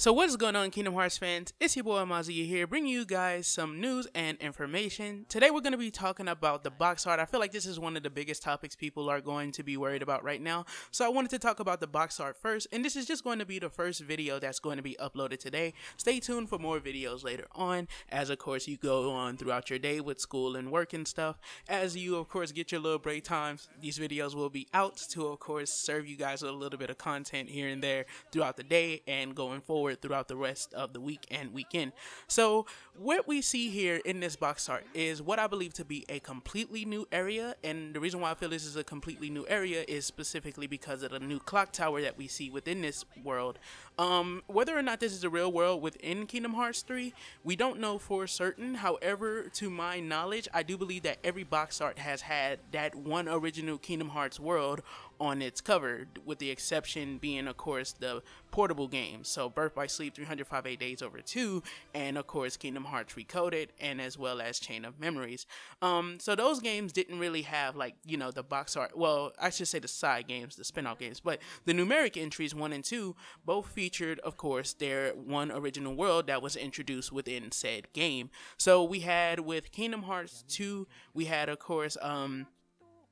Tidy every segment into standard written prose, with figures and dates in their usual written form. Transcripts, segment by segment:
So what is going on, Kingdom Hearts fans? It's your boy Amaziah here, bringing you guys some news and information. Today we're going to be talking about the box art. I feel like this is one of the biggest topics people are going to be worried about right now. So I wanted to talk about the box art first, and this is just going to be the first video that's going to be uploaded today. Stay tuned for more videos later on, as of course you go on throughout your day with school and work and stuff. As you of course get your little break times, these videos will be out to of course serve you guys a little bit of content here and there throughout the day and going forward throughout the rest of the week and weekend. So what we see here in this box art is what I believe to be a completely new area, and the reason why I feel this is a completely new area is specifically because of the new clock tower that we see within this world. Whether or not this is a real world within Kingdom Hearts 3, we don't know for certain. However, to my knowledge, I do believe that every box art has had that one original Kingdom Hearts world on its cover, with the exception being of course the portable games, so Birth by Sleep 305 Days Over 2, and of course Kingdom Hearts Recoded, and as well as Chain of Memories. So those games didn't really have, like, you know, the box art, well, I should say the side games, the spin-off games, but the numeric entries 1 and 2 both featured of course their one original world that was introduced within said game. So we had with Kingdom Hearts 2, we had of course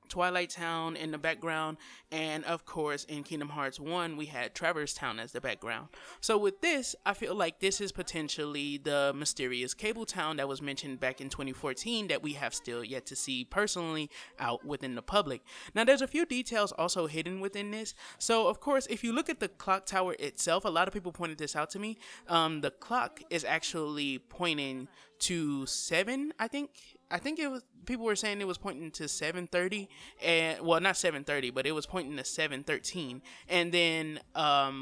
Twilight Town in the background, and of course in Kingdom Hearts 1 we had Traverse Town as the background. So with this, I feel like this is potentially the mysterious Cable Town that was mentioned back in 2014 that we have still yet to see personally out within the public. Now there's a few details also hidden within this. So of course if you look at the clock tower itself, a lot of people pointed this out to me. The clock is actually pointing to 7, I think it was, people were saying it was pointing to 7:30, and well, not 7:30, but it was pointing to 7:13. And then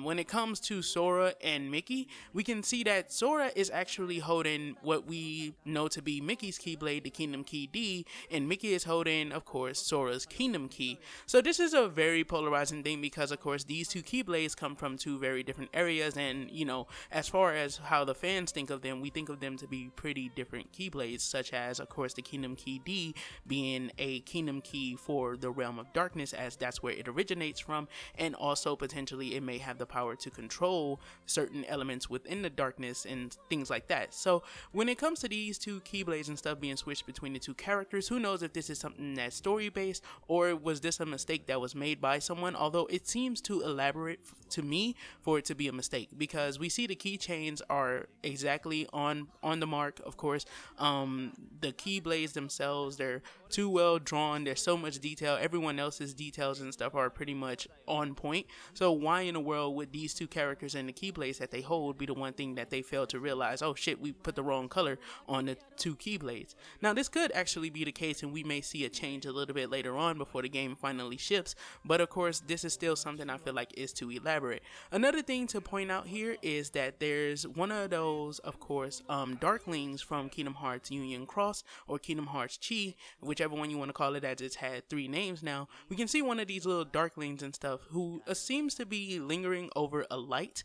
when it comes to Sora and Mickey, we can see that Sora is actually holding what we know to be Mickey's Keyblade, the Kingdom Key D, and Mickey is holding of course Sora's Kingdom Key. So this is a very polarizing thing because of course these two Keyblades come from two very different areas, and you know, as far as how the fans think of them, we think of them to be pretty different Keyblades, such as of course the Kingdom Key D being a Kingdom Key for the Realm of Darkness, as that's where it originates from, and also potentially it may have the power to control certain elements within the darkness and things like that. So when it comes to these two Keyblades and stuff being switched between the two characters, who knows if this is something that's story based or was this a mistake that was made by someone, although it seems too elaborate to me for it to be a mistake, because we see the keychains are exactly on the mark. Of course the Keyblades themselves, they're too well drawn, there's so much detail, everyone else's details and stuff are pretty much on point. So why in the world would these two characters and the Keyblades that they hold be the one thing that they fail to realize, oh shit, we put the wrong color on the two Keyblades? Now this could actually be the case, and we may see a change a little bit later on before the game finally ships, but of course this is still something I feel like is too elaborate. Another thing to point out here is that there's one of those of course Darklings from Kingdom Hearts Union Cross or Kingdom Hearts Chi, whichever one you want to call it, as it's had 3 names now. We can see one of these little Darklings and stuff who seems to be lingering over a light.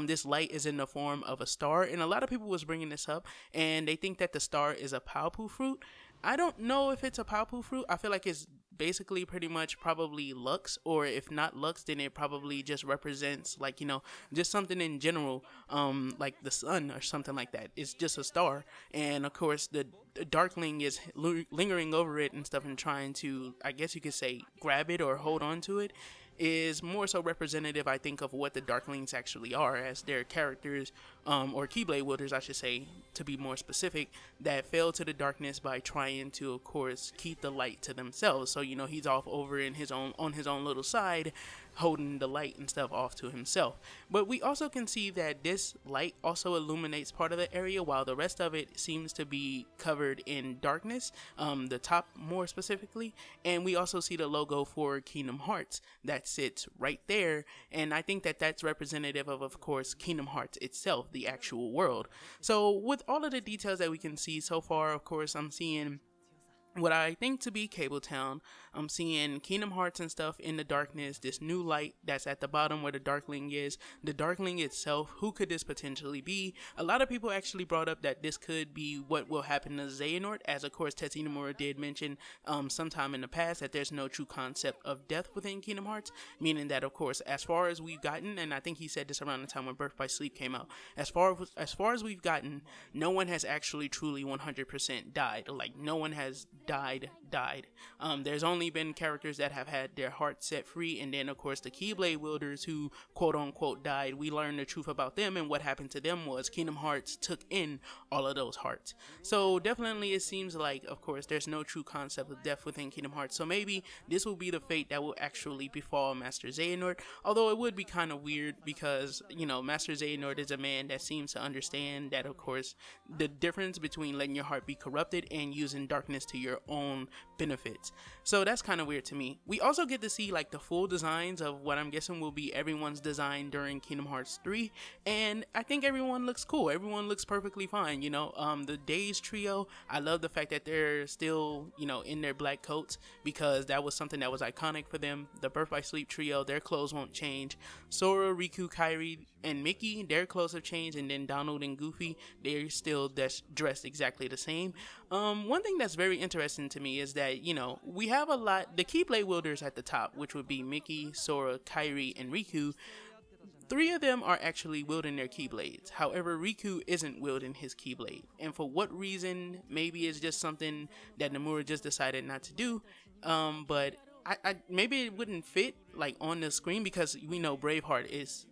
This light is in the form of a star, and a lot of people was bringing this up, and they think that the star is a Palpu fruit. I don't know if it's a Palpu fruit. I feel like it's basically pretty much probably Lux, or if not Lux, then it probably just represents, like, you know, just something in general, like the sun or something like that. It's just a star, and of course the Darkling is lingering over it and stuff and trying to, I guess you could say, grab it or hold on to it, is more so representative, I think, of what the Darklings actually are, as their characters, or Keyblade wielders, I should say, to be more specific, that fell to the darkness by trying to, of course, keep the light to themselves. So, you know, he's off over in his own, on his own little side, holding the light and stuff off to himself. But we also can see that this light also illuminates part of the area, while the rest of it seems to be covered in darkness, the top more specifically. And we also see the logo for Kingdom Hearts that sits right there, and I think that that's representative of course Kingdom Hearts itself, the actual world. So with all of the details that we can see so far, of course I'm seeing what I think to be Cabletown. I'm seeing Kingdom Hearts and stuff in the darkness, this new light that's at the bottom where the Darkling is. The Darkling itself, who could this potentially be? A lot of people actually brought up that this could be what will happen to Xehanort, as of course Tetsuya Nomura did mention sometime in the past that there's no true concept of death within Kingdom Hearts, meaning that of course as far as we've gotten, and I think he said this around the time when Birth by Sleep came out, as far as we've gotten, no one has actually truly 100% died. Like, no one has died. There's only been characters that have had their hearts set free, and then of course the Keyblade wielders who quote unquote died. We learned the truth about them, and what happened to them was Kingdom Hearts took in all of those hearts. So definitely it seems like, of course, there's no true concept of death within Kingdom Hearts. So maybe this will be the fate that will actually befall Master Xehanort, although it would be kind of weird because, you know, Master Xehanort is a man that seems to understand that, of course, the difference between letting your heart be corrupted and using darkness to your own benefits. So that's kind of weird to me. We also get to see like the full designs of what I'm guessing will be everyone's design during Kingdom Hearts 3, and I think everyone looks cool. Everyone looks perfectly fine, you know. The Days trio, I love the fact that they're still, you know, in their black coats because that was something that was iconic for them. The Birth by Sleep trio, their clothes won't change. Sora, Riku, Kairi, and Mickey, their clothes have changed, and then Donald and Goofy, they're still dressed exactly the same. One thing that's very interesting to me is that, you know, we have a lot, the Keyblade wielders at the top, which would be Mickey, Sora, Kairi, and Riku. 3 of them are actually wielding their Keyblades. However, Riku isn't wielding his Keyblade. And for what reason? Maybe it's just something that Nomura just decided not to do. But maybe it wouldn't fit like on the screen because we know Braveheart is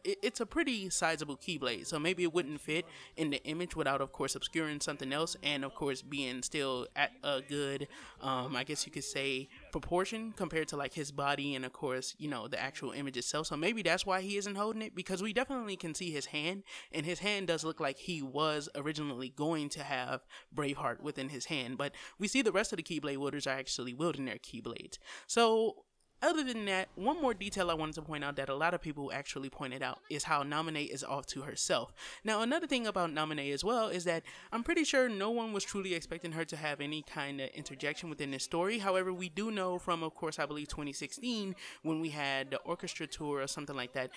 it's a pretty sizable Keyblade, so maybe it wouldn't fit in the image without of course obscuring something else, and of course being still at a good I guess you could say proportion compared to like his body and of course, you know, the actual image itself. So maybe that's why he isn't holding it, because we definitely can see his hand, and his hand does look like he was originally going to have Braveheart within his hand, but we see the rest of the Keyblade wielders are actually wielding their Keyblades. So other than that, one more detail I wanted to point out that a lot of people actually pointed out is how Naminé is off to herself. Now, another thing about Naminé as well is that I'm pretty sure no one was truly expecting her to have any kind of interjection within this story. However, we do know from, of course, I believe 2016 when we had the orchestra tour or something like that.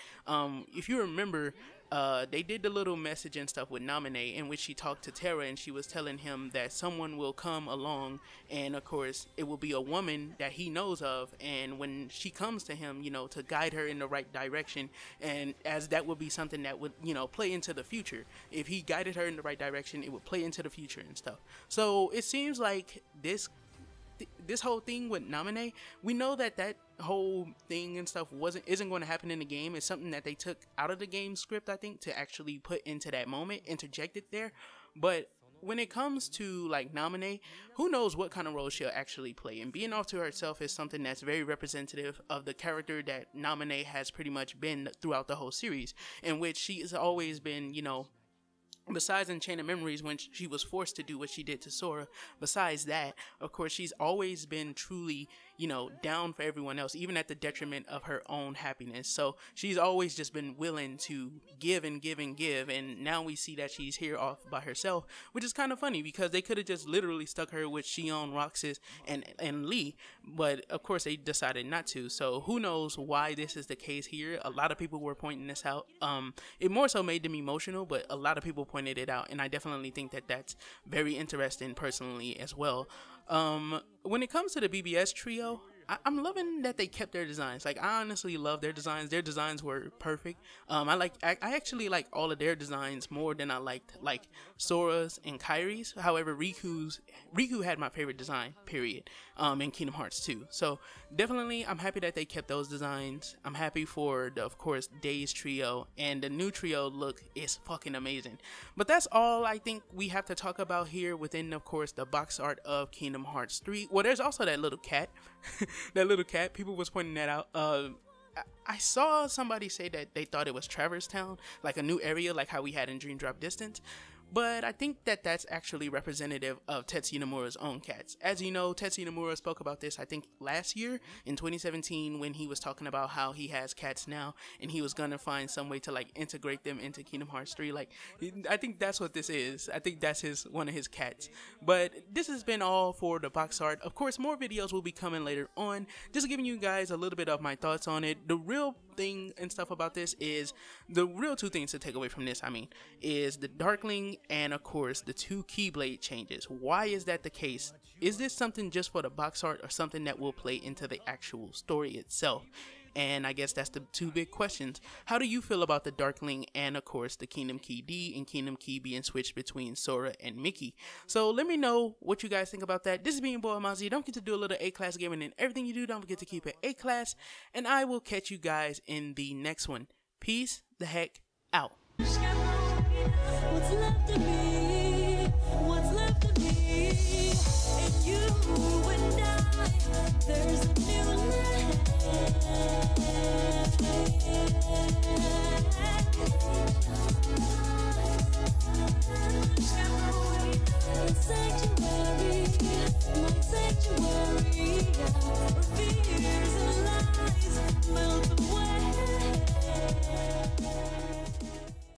If you remember, they did the little message and stuff with Naminé in which she talked to Terra and she was telling him that someone will come along, and of course it will be a woman that he knows of, and when she comes to him, you know, to guide her in the right direction, and as that would be something that would, you know, play into the future. If he guided her in the right direction, it would play into the future and stuff. So it seems like this whole thing with Naminé, we know that whole thing and stuff isn't going to happen in the game. It's something that they took out of the game script, I think, to actually put into that moment, interject it there. But when it comes to like Naminé, who knows what kind of role she'll actually play, and being off to herself is something that's very representative of the character that Naminé has pretty much been throughout the whole series, in which she has always been, you know, besides in Chain of Memories when she was forced to do what she did to Sora, besides that, of course, she's always been truly, you know, down for everyone else, even at the detriment of her own happiness. So she's always just been willing to give and give and give, and now we see that she's here off by herself, which is kind of funny because they could have just literally stuck her with Xion, Roxas, and Lee, but of course they decided not to. So who knows why this is the case here. A lot of people were pointing this out. It more so made them emotional, but a lot of people pointed it out, and I definitely think that that's very interesting personally as well. When it comes to the BBS trio, I'm loving that they kept their designs. Like, I honestly love their designs. Their designs were perfect. I actually like all of their designs more than I liked like Sora's and Kairi's. However, Riku had my favorite design, period, in Kingdom Hearts 2. So definitely I'm happy that they kept those designs. I'm happy for the, of course, Days trio, and the new trio look is fucking amazing. But that's all I think we have to talk about here within, of course, the box art of Kingdom Hearts 3. Well, there's also that little cat. That little cat, people was pointing that out. I saw somebody say that they thought it was Traverse Town, like a new area, like how we had in Dream Drop Distance. But I think that that's actually representative of Tetsuya Nomura's own cats. As you know, Tetsuya Nomura spoke about this, I think, last year in 2017 when he was talking about how he has cats now and he was gonna find some way to like integrate them into Kingdom Hearts 3. Like, I think that's what this is. I think that's one of his cats. But this has been all for the box art. Of course, more videos will be coming later on. Just giving you guys a little bit of my thoughts on it. The real thing and stuff about this is, the real two things to take away from this, is the Darkling and of course the two Keyblade changes. Why is that the case? Is this something just for the box art or something that will play into the actual story itself? And I guess that's the two big questions. How do you feel about the Darkling and of course the Kingdom Key D and Kingdom Key being switched between Sora and Mickey? So let me know what you guys think about that. This is being boy Amaziah. Don't forget to do a little A-class gaming in everything you do. Don't forget to keep it A-class. And I will catch you guys in the next one. Peace the heck out. What's left of me? What's left of me? And you and I, there's a new life. Sanctuary, my sanctuary, where fears and lies melt.